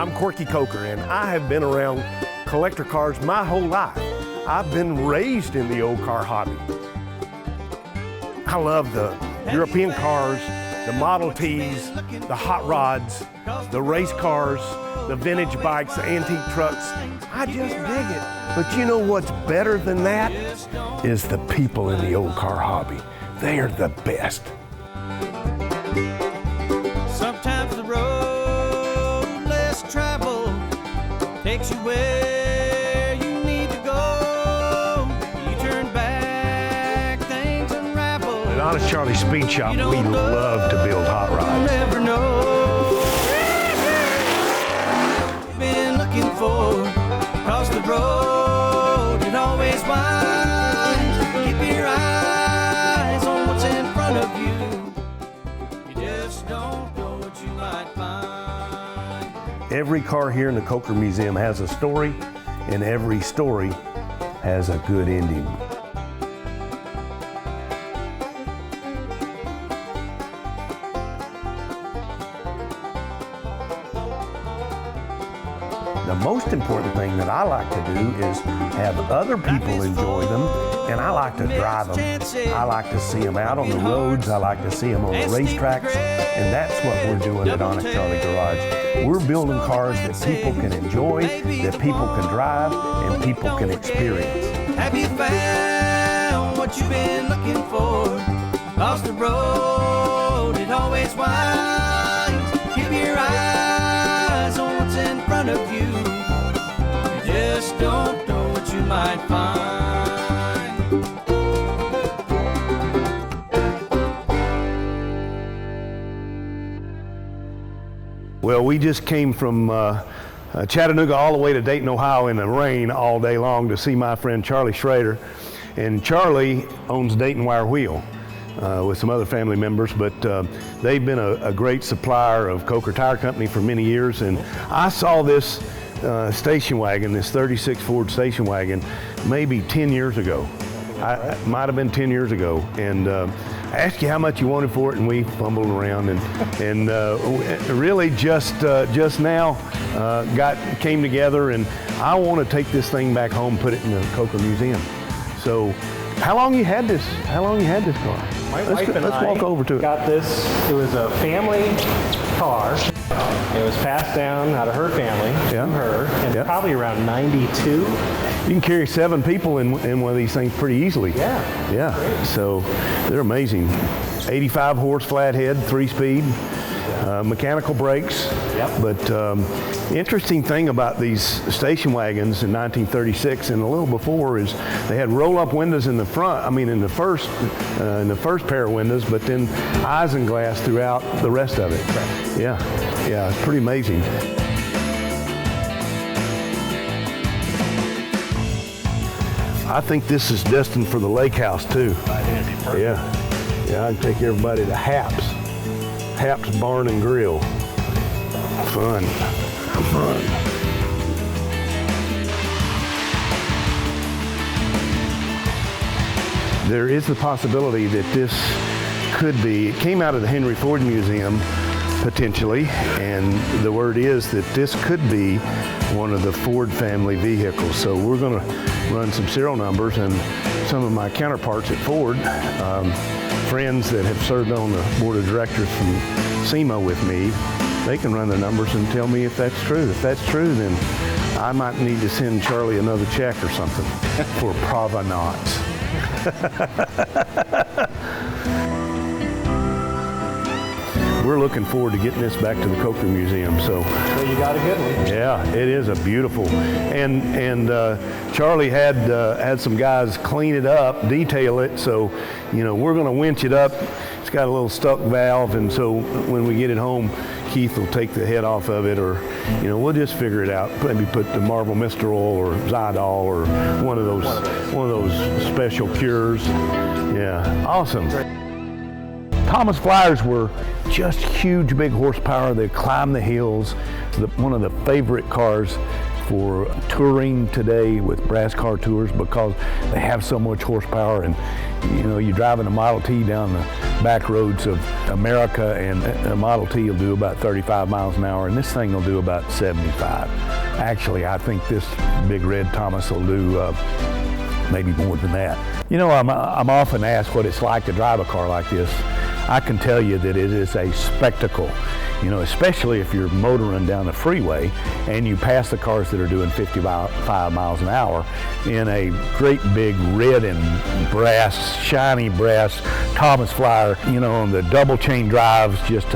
I'm Corky Coker, and I have been around collector cars my whole life. I've been raised in the old car hobby. I love the European cars, the Model Ts, the hot rods, the race cars, the vintage bikes, the antique trucks. I just dig it. But you know what's better than that? Is the people in the old car hobby. They are the best. Sometimes the road less traveled takes you where you need to go. You turn back, things unravel. At Honest Charley Speed Shop, we love to build hot rods. You never know. Been looking for across the road, it always winds. Keep your eyes on what's in front of you. You just don't know what you might find. Every car here in the Coker Museum has a story, and every story has a good ending. The most important thing that I like to do is have other people enjoy them, and I like to drive them. I like to see them out on the roads. I like to see them on the racetracks, and that's what we're doing at Honest Charley Garage. We're building cars that people can enjoy, that people can drive, and people can experience. Have you found what you've been looking for? Across the road, it always winds. Keep your eyes on what's in front of you. You just don't know what you might find. Well, we just came from Chattanooga all the way to Dayton, Ohio in the rain all day long to see my friend Charlie Schrader. And Charlie owns Dayton Wire Wheel with some other family members, but they've been a great supplier of Coker Tire Company for many years. And I saw this station wagon, this 36 Ford station wagon, maybe 10 years ago. It might have been 10 years ago. And I asked you how much you wanted for it, and we fumbled around, and really just now came together, and I want to take this thing back home, put it in the Coker Museum. So, how long you had this? How long you had this car? Let's walk over to it. Got this. It was a family car. It was passed down out of her family from her, and probably around '92. You can carry 7 people in one of these things pretty easily. Yeah. Yeah. Great. So they're amazing. 85 horse flathead, 3-speed, mechanical brakes. Yep. But interesting thing about these station wagons in 1936 and a little before is they had roll-up windows in the front. I mean, in the first pair of windows, but then isinglass throughout the rest of it. Right. Yeah. Yeah. It's pretty amazing. I think this is destined for the lake house too. I think it'd be perfect. Yeah, yeah, I can take everybody to Haps Barn and Grill. Fun. There is the possibility that this could be, it came out of the Henry Ford Museum potentially, and the word is that this could be one of the Ford family vehicles. So we're going to run some serial numbers, and some of my counterparts at Ford, friends that have served on the board of directors from SEMA with me, they can run the numbers and tell me if that's true. If that's true, then I might need to send Charlie another check or something for provenance. We're looking forward to getting this back to the Coker Museum. So you got a good one. Yeah, it is a beautiful. And Charlie had some guys clean it up, detail it. So, you know, we're going to winch it up. It's got a little stuck valve, and so when we get it home, Keith will take the head off of it, or, you know, we'll just figure it out. Maybe put the Marble Mistral or Zydol or one of those special cures. Yeah, awesome. Thomas Flyers were just huge, big horsepower. They climb the hills. One of the favorite cars for touring today with brass car tours, because they have so much horsepower. And you know, you're driving a Model T down the back roads of America, and a Model T will do about 35 miles an hour, and this thing will do about 75. Actually, I think this big red Thomas will do maybe more than that. You know, I'm often asked what it's like to drive a car like this. I can tell you that it is a spectacle. You know, especially if you're motoring down the freeway and you pass the cars that are doing 55 miles an hour in a great big red and brass, shiny brass Thomas Flyer, you know, on the double chain drives, just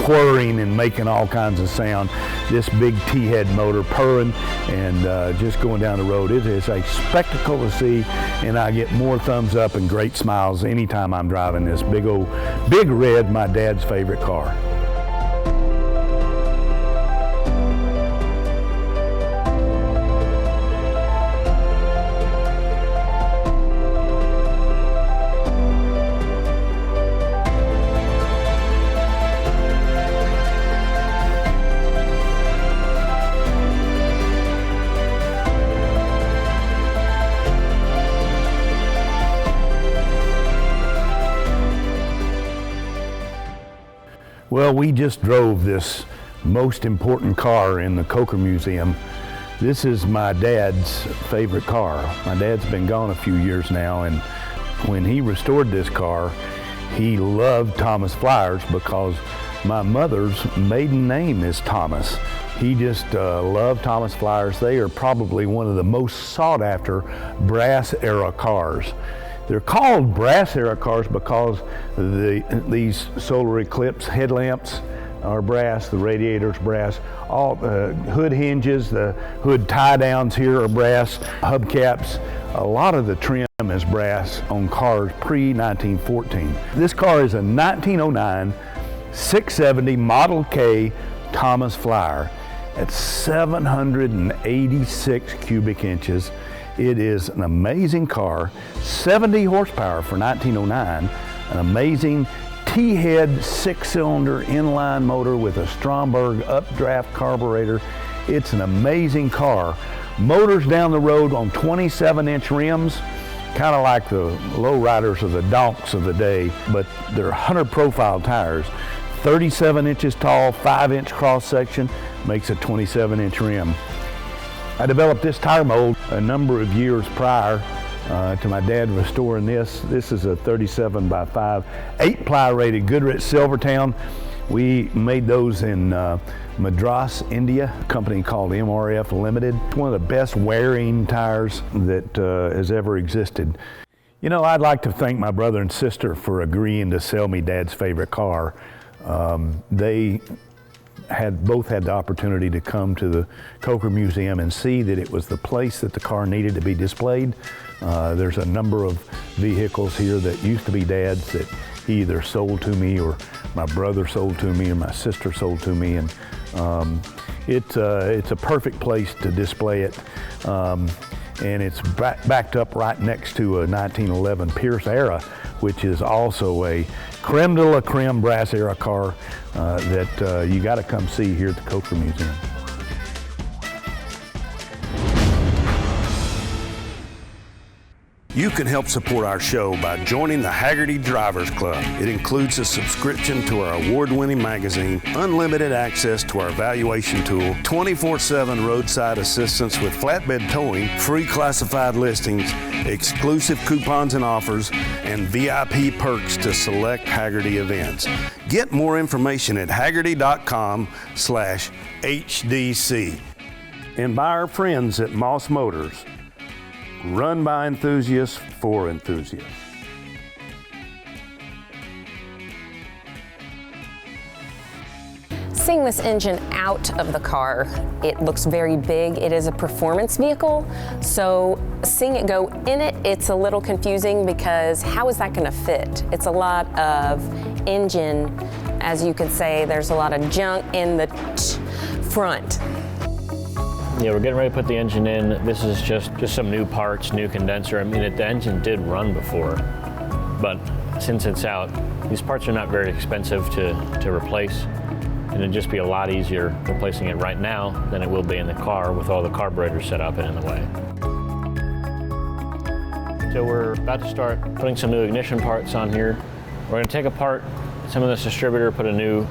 whirring and making all kinds of sound. This big T-head motor purring and just going down the road. It is a spectacle to see, and I get more thumbs up and great smiles anytime I'm driving this big red, my dad's favorite car. Well, we just drove this most important car in the Coker Museum. This is my dad's favorite car. My dad's been gone a few years now, and when he restored this car, he loved Thomas Flyers because my mother's maiden name is Thomas. He just loved Thomas Flyers. They are probably one of the most sought after brass era cars. They're called brass era cars because these solar eclipse headlamps are brass, the radiator's brass, all hood hinges, the hood tie downs here are brass, hubcaps. A lot of the trim is brass on cars pre-1914. This car is a 1909 670 Model K Thomas Flyer at 786 cubic inches. It is an amazing car, 70 horsepower for 1909, an amazing T-head 6-cylinder inline motor with a Stromberg updraft carburetor. It's an amazing car. Motors down the road on 27-inch rims, kind of like the lowriders of the donks of the day, but they're 100 profile tires. 37 inches tall, 5-inch cross section, makes a 27-inch rim. I developed this tire mold a number of years prior to my dad restoring this. This is a 37 by 5, 8-ply rated Goodrich Silvertown. We made those in Madras, India, a company called MRF Limited. It's one of the best wearing tires that has ever existed. You know, I'd like to thank my brother and sister for agreeing to sell me Dad's favorite car. They both had the opportunity to come to the Coker Museum and see that it was the place that the car needed to be displayed. There's a number of vehicles here that used to be Dad's that he either sold to me or my brother sold to me or my sister sold to me, and it's a perfect place to display it. And it's backed up right next to a 1911 Pierce Era, which is also a creme de la creme brass era car that you got to come see here at the Coker Museum. You can help support our show by joining the Hagerty Drivers Club. It includes a subscription to our award-winning magazine, unlimited access to our valuation tool, 24/7 roadside assistance with flatbed towing, free classified listings, exclusive coupons and offers, and VIP perks to select Hagerty events. Get more information at hagerty.com/HDC. And by our friends at Moss Motors. Run by enthusiasts for enthusiasts. Seeing this engine out of the car, it looks very big. It is a performance vehicle, so seeing it go in it, it's a little confusing because how is that going to fit? It's a lot of engine, as you could say. There's a lot of junk in the front. Yeah, we're getting ready to put the engine in. This is just some new parts, new condenser. I mean, the engine did run before, but since it's out, these parts are not very expensive to replace, and it'd just be a lot easier replacing it right now than it will be in the car with all the carburetors set up and in the way. So we're about to start putting some new ignition parts on here. We're gonna take apart some of this distributor, put a new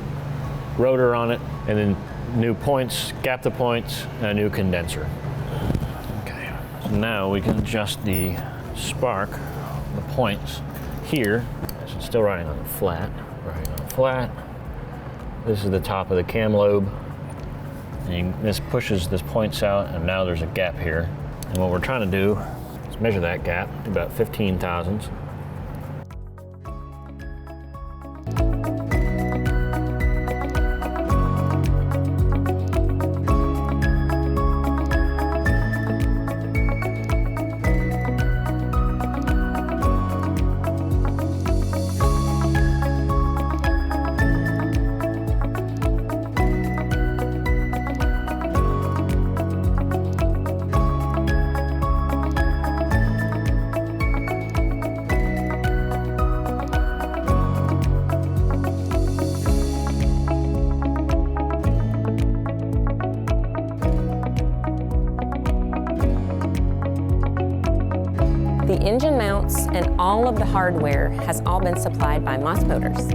rotor on it, and then new points, gap the points, and a new condenser. Okay, so now we can adjust the spark, the points here. So it's still riding on the flat, This is the top of the cam lobe. And this pushes this points out, and now there's a gap here. And what we're trying to do is measure that gap to about 15 thousandths. The engine mounts and all of the hardware has all been supplied by Moss Motors.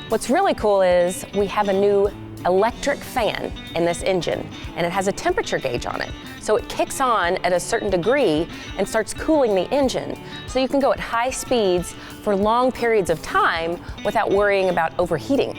What's really cool is we have a new electric fan in this engine, and it has a temperature gauge on it. So it kicks on at a certain degree and starts cooling the engine. So you can go at high speeds for long periods of time without worrying about overheating.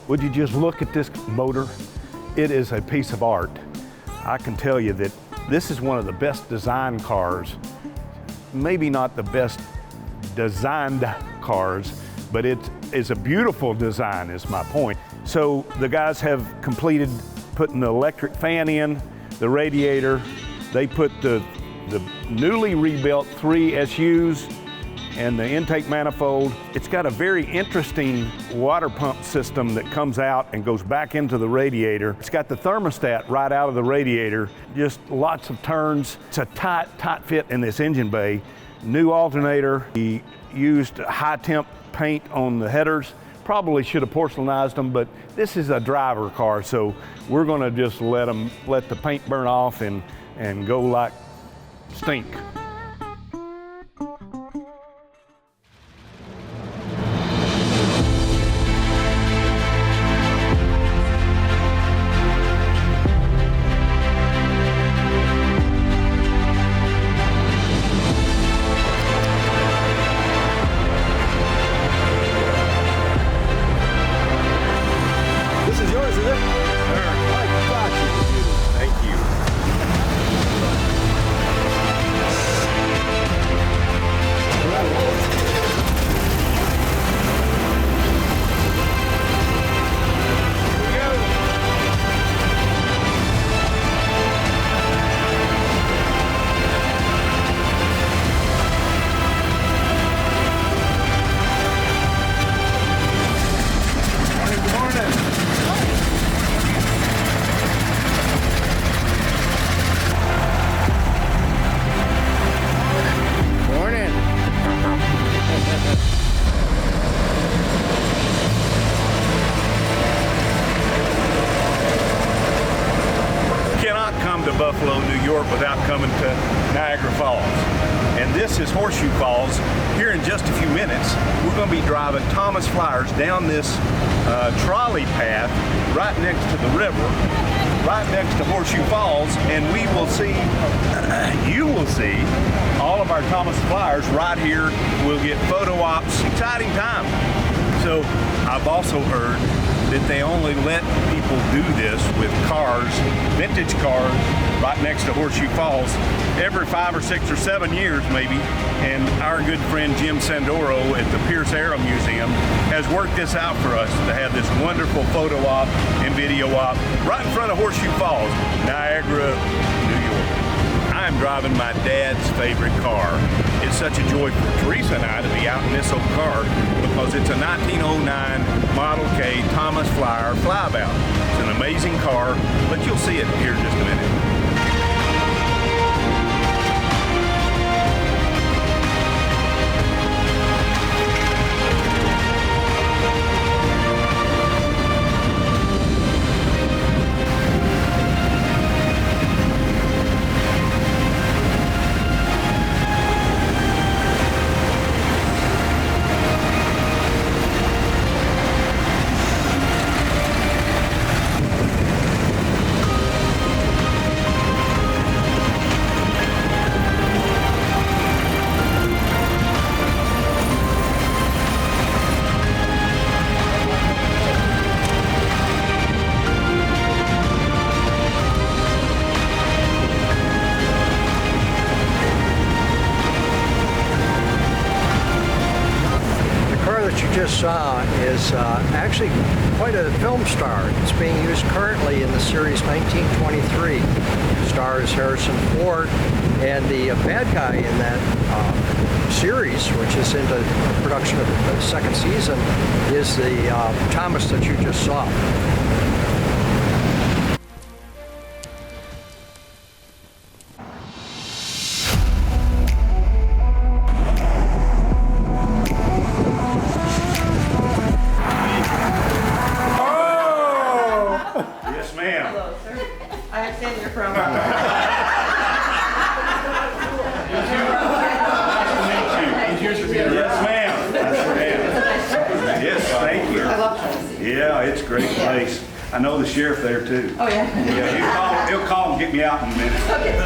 Would you just look at this motor? It is a piece of art. I can tell you that this is one of the best designed cars, maybe not the best designed cars, but it is a beautiful design is my point. So the guys have completed putting the electric fan in, the radiator. They put the newly rebuilt 3 SUs and the intake manifold. It's got a very interesting water pump system that comes out and goes back into the radiator. It's got the thermostat right out of the radiator, just lots of turns. It's a tight fit in this engine bay. New alternator. He used high temp paint on the headers. Probably should have porcelainized them, but this is a driver car, so we're gonna just let the paint burn off and go like stink. Buffalo, New York without coming to Niagra Falls. And this is Horseshoe Falls. Here in just a few minutes, we're going to be driving Thomas Flyers down this trolley path right next to the river, right next to Horseshoe Falls, and we will see, you will see all of our Thomas Flyers right here. We'll get photo ops, exciting time. So I've also heard that they only let people do this with cars, vintage cars, right next to Horseshoe Falls every 5 or 6 or 7 years maybe. And our good friend Jim Sandoro at the Pierce Aero Museum has worked this out for us to have this wonderful photo op and video op right in front of Horseshoe Falls, Niagara, New York. I'm driving my dad's favorite car. It's such a joy for Teresa and I to be out in this old car because it's a 1909 Model K Thomas Flyer Flyabout. It's an amazing car, but you'll see it here in just a minute. Just saw is actually quite a film star. It's being used currently in the series 1923. It stars Harrison Ford, and the bad guy in that series, which is into production of the second season, is the Thomas that you just saw. Yeah, it's a great place. I know the sheriff there too. Oh yeah? Yeah, he'll call and get me out in a minute. Okay.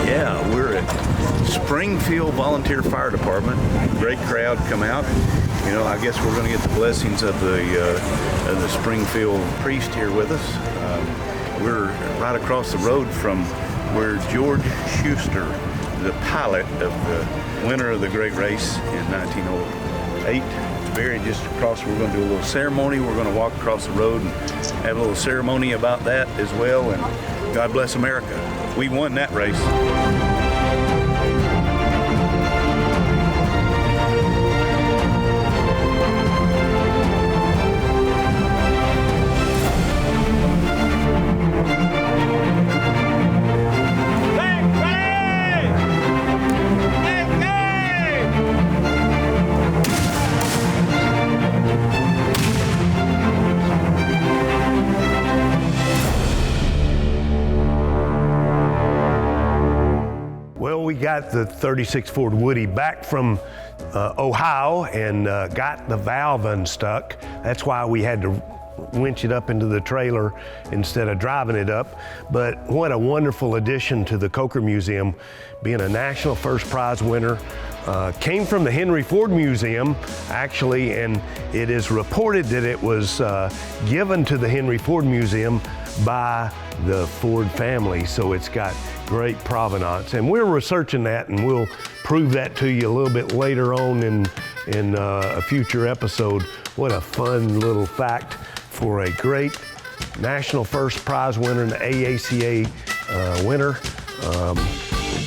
Yeah, we're at Springfield Volunteer Fire Department. Great crowd come out. You know, I guess we're going to get the blessings of the Springfield priest here with us. We're right across the road from where George Schuster, the pilot of the winner of the great race in 1908, buried just across. We're going to do a little ceremony. We're going to walk across the road and have a little ceremony about that as well. And God bless America. We won that race. got the 36 Ford Woody back from Ohio and got the valve unstuck. That's why we had to winch it up into the trailer instead of driving it up. But what a wonderful addition to the Coker Museum, being a national first prize winner. Came from the Henry Ford Museum, actually, and it is reported that it was given to the Henry Ford Museum by the Ford family, so it's got great provenance. And we're researching that, and we'll prove that to you a little bit later on in a future episode. What a fun little fact for a great national first prize winner and the AACA winner.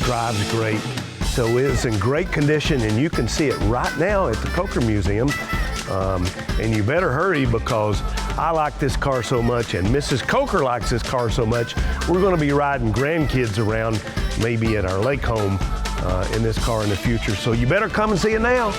Drives great. So it's in great condition, and you can see it right now at the Coker Museum. And you better hurry, because I like this car so much, and Mrs. Coker likes this car so much. We're going to be riding grandkids around, maybe at our lake home in this car in the future. So you better come and see it now.